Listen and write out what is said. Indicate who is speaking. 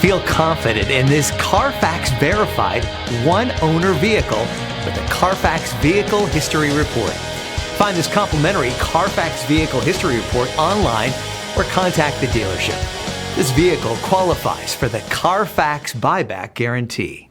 Speaker 1: Feel confident in this Carfax verified one-owner vehicle with the Carfax Vehicle History Report. Find this complimentary Carfax Vehicle History Report online or contact the dealership. This vehicle qualifies for the Carfax Buyback Guarantee.